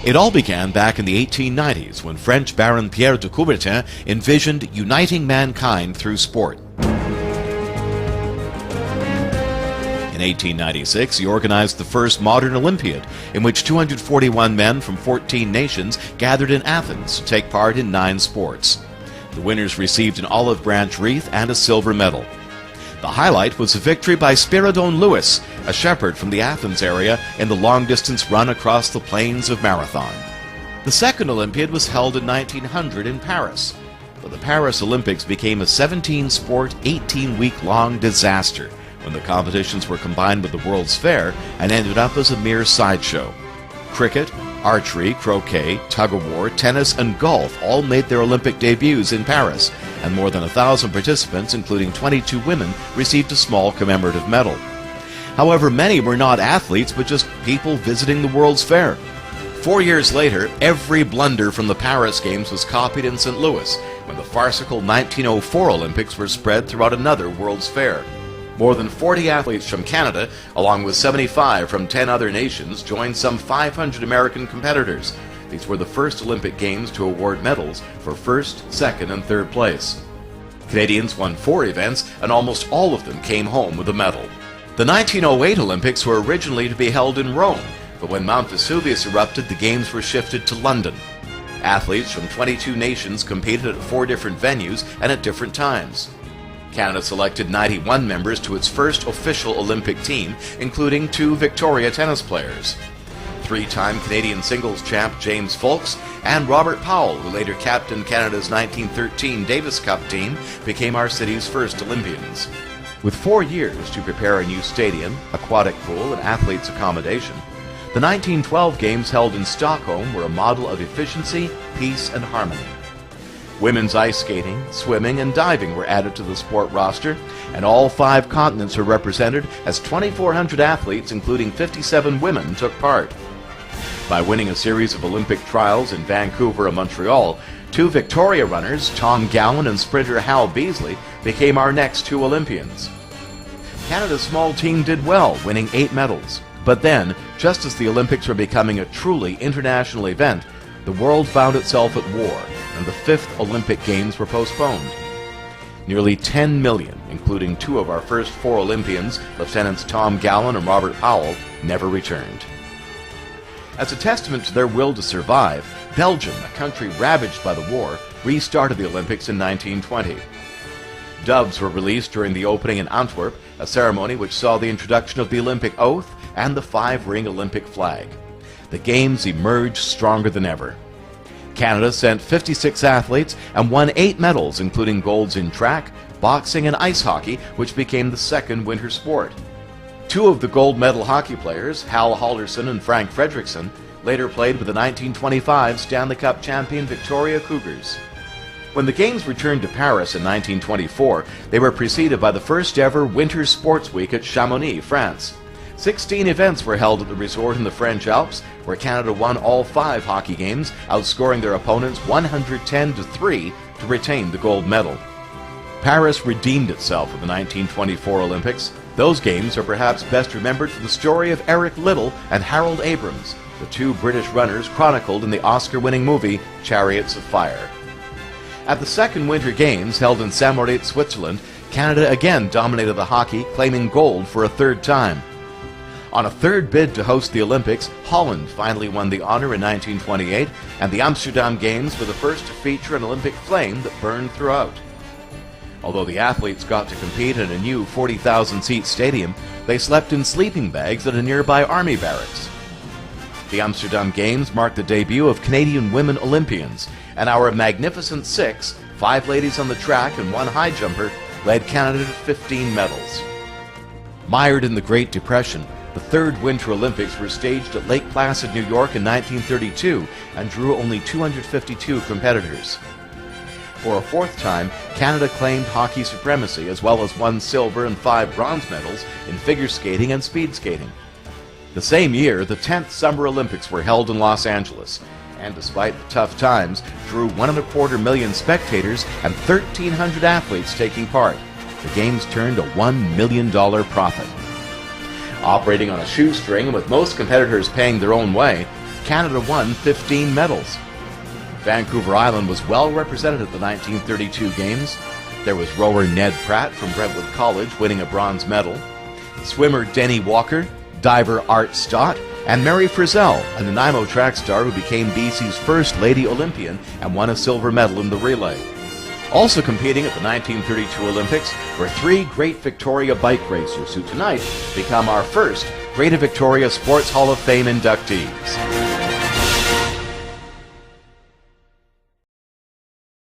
It all began back in the 1890s when French Baron Pierre de Coubertin envisioned uniting mankind through sport. In 1896, he organized the first modern Olympiad, in which 241 men from 14 nations gathered in Athens to take part in 9 sports. The winners received an olive branch wreath and a silver medal. The highlight was a victory by Spiridon Lewis, a shepherd from the Athens area, in the long-distance run across the plains of Marathon. The second Olympiad was held in 1900 in Paris, but the Paris Olympics became a 17-sport, 18-week-long disaster when the competitions were combined with the World's Fair and ended up as a mere sideshow. Cricket, archery, croquet, tug-of-war, tennis, and golf all made their Olympic debuts in Paris, and more than 1,000 participants, including 22 women, received a small commemorative medal. However, many were not athletes, but just people visiting the World's Fair. 4 years later, every blunder from the Paris Games was copied in St. Louis, when the farcical 1904 Olympics were spread throughout another World's Fair. More than 40 athletes from Canada, along with 75 from 10 other nations, joined some 500 American competitors. These were the first Olympic Games to award medals for first, second, and third place. Canadians won 4 events, and almost all of them came home with a medal. The 1908 Olympics were originally to be held in Rome, but when Mount Vesuvius erupted, the Games were shifted to London. Athletes from 22 nations competed at 4 different venues and at different times. Canada selected 91 members to its first official Olympic team, including 2 Victoria tennis players. 3-time Canadian singles champ James Folks and Robert Powell, who later captained Canada's 1913 Davis Cup team, became our city's first Olympians. With 4 years to prepare a new stadium, aquatic pool, and athletes' accommodation, the 1912 Games held in Stockholm were a model of efficiency, peace, and harmony. Women's ice skating, swimming, and diving were added to the sport roster, and all 5 continents were represented as 2,400 athletes, including 57 women, took part. By winning a series of Olympic trials in Vancouver and Montreal, 2 Victoria runners, Tom Gowan and sprinter Hal Beasley, became our next 2 Olympians. Canada's small team did well, winning 8 medals. But then, just as the Olympics were becoming a truly international event, the world found itself at war, and the 5th Olympic Games were postponed. Nearly 10 million, including 2 of our first 4 Olympians, Lieutenants Tom Gowan and Robert Powell, never returned. As a testament to their will to survive, Belgium, a country ravaged by the war, restarted the Olympics in 1920. Doves were released during the opening in Antwerp, a ceremony which saw the introduction of the Olympic oath and the 5-ring Olympic flag. The Games emerged stronger than ever. Canada sent 56 athletes and won 8 medals, including golds in track, boxing, and ice hockey, which became the second winter sport. 2 of the gold medal hockey players, Hal Halderson and Frank Fredrickson, later played with the 1925 Stanley Cup champion Victoria Cougars. When the Games returned to Paris in 1924, they were preceded by the first ever Winter Sports Week at Chamonix, France. 16 events were held at the resort in the French Alps, where Canada won all 5 hockey games, outscoring their opponents 110-3 to retain the gold medal. Paris redeemed itself with the 1924 Olympics. Those games are perhaps best remembered for the story of Eric Liddell and Harold Abrams, the 2 British runners chronicled in the Oscar-winning movie Chariots of Fire. At the second Winter Games, held in Saint-Moritz, Switzerland, Canada again dominated the hockey, claiming gold for a 3rd time. On a 3rd bid to host the Olympics, Holland finally won the honor in 1928, and the Amsterdam Games were the first to feature an Olympic flame that burned throughout. Although the athletes got to compete in a new 40,000-seat stadium, they slept in sleeping bags at a nearby army barracks. The Amsterdam Games marked the debut of Canadian women Olympians, and our Magnificent 6, 5 ladies on the track and 1 high jumper, led Canada to 15 medals. Mired in the Great Depression, the 3rd Winter Olympics were staged at Lake Placid, New York in 1932 and drew only 252 competitors. For a 4th time, Canada claimed hockey supremacy, as well as won silver and 5 bronze medals in figure skating and speed skating. The same year, the 10th Summer Olympics were held in Los Angeles, and despite the tough times, drew 1.25 million spectators and 1,300 athletes taking part. The Games turned a $1 million profit. Operating on a shoestring and with most competitors paying their own way, Canada won 15 medals. Vancouver Island was well represented at the 1932 Games. There was rower Ned Pratt from Brentwood College winning a bronze medal, swimmer Denny Walker, diver Art Stott, and Mary Frizzell, a Nanaimo track star who became BC's first Lady Olympian and won a silver medal in the relay. Also competing at the 1932 Olympics were 3 Great Victoria bike racers who tonight become our first Greater Victoria Sports Hall of Fame inductees.